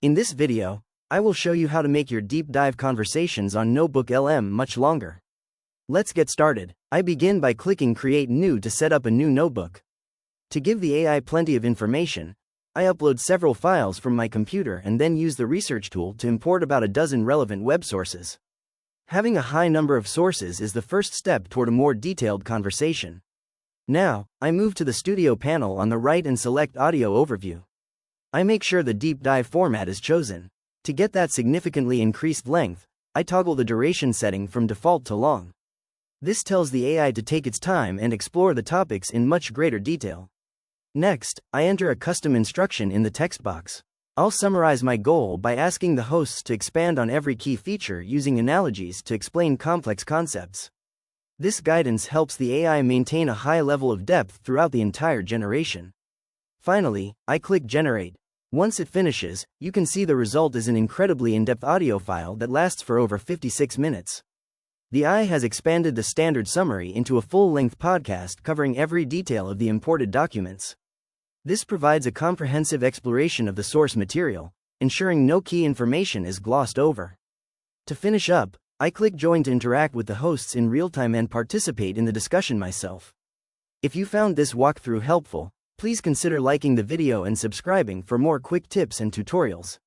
In this video, I will show you how to make your deep dive conversations on NotebookLM much longer. Let's get started. I begin by clicking Create New to set up a new notebook. To give the AI plenty of information, I upload several files from my computer and then use the research tool to import about a dozen relevant web sources. Having a high number of sources is the first step toward a more detailed conversation. Now, I move to the Studio panel on the right and select Audio Overview. I make sure the deep dive format is chosen. To get that significantly increased length, I toggle the duration setting from default to long. This tells the AI to take its time and explore the topics in much greater detail. Next, I enter a custom instruction in the text box. I'll summarize my goal by asking the hosts to expand on every key feature using analogies to explain complex concepts. This guidance helps the AI maintain a high level of depth throughout the entire generation. Finally, I click Generate. Once it finishes, you can see the result is an incredibly in-depth audio file that lasts for over 56 minutes. The AI has expanded the standard summary into a full-length podcast covering every detail of the imported documents. This provides a comprehensive exploration of the source material, ensuring no key information is glossed over. To finish up, I click Join to interact with the hosts in real time and participate in the discussion myself. If you found this walkthrough helpful, please consider liking the video and subscribing for more quick tips and tutorials.